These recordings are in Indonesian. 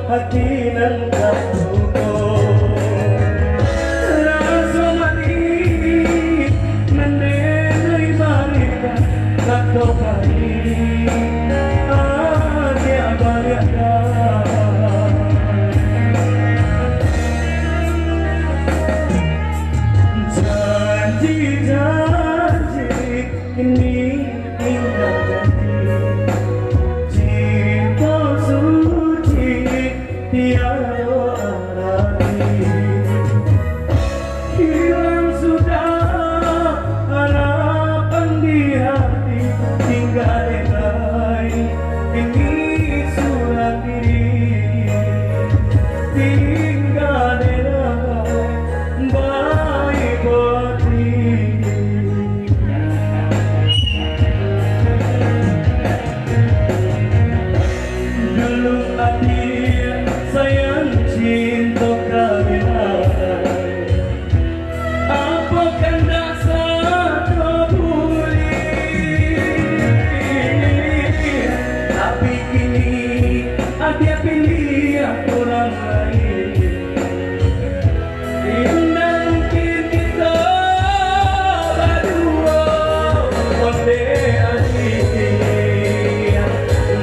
hati nan katuko rasa manis mendenai barika kato kali adia barika janji-janji ini tinggal janji cinta suci tiada arti hilang sudah harapan di hati tinggal denai ini surat diri tinggal denai baik hati dulu hati sayang cinta kalian apa kan dasar boleh tapi kini dia pilih orang lain indah mungkin kita berdua onde hati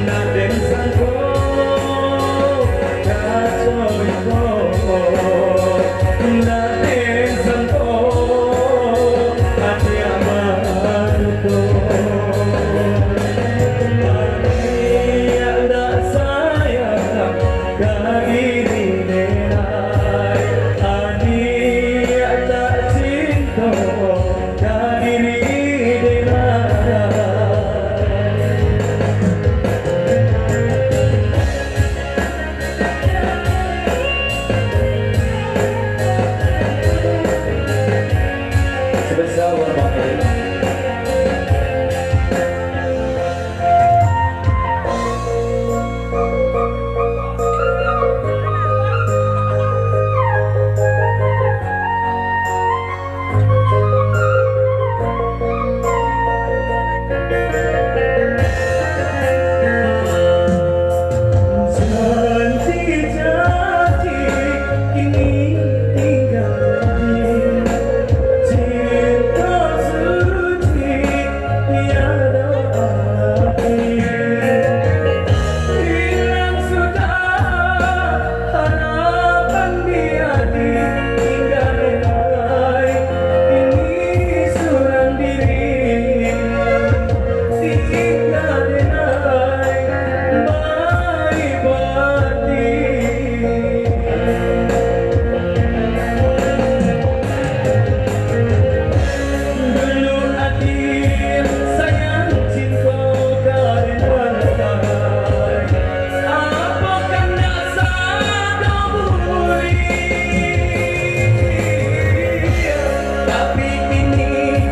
naden sangko kacau itu naden sangko hati amat itu ada sayang kagiri denai adia tak cinta kagiri denai sebesar warna janji-janji ini tinggal janji cinta suci tiada arti hilang sudah harapan di hati tinggal denai ini surang diri tinggal denai baik hati dulu hati sayang cinta kalian apa kan dasar boleh tapi kini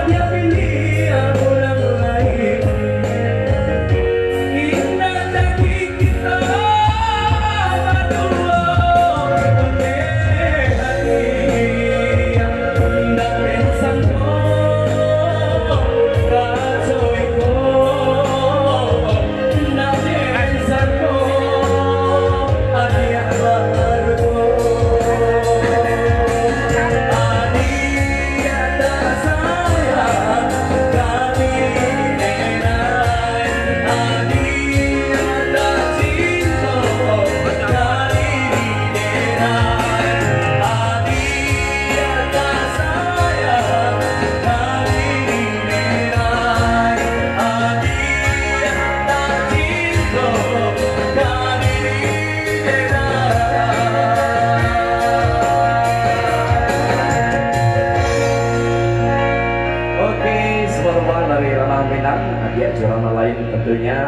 dia pilih orang lain indah daging kita berdua onde hati naden sangko kacau itu naden sangko adia baru adia tak sayang kagiri denai adia tak cinta kagiri denai adia tak sayang kagiri denai adia tak cinta kagiri denai. Oke, semua teman dari ranah Minang, hadiah juara lain tentunya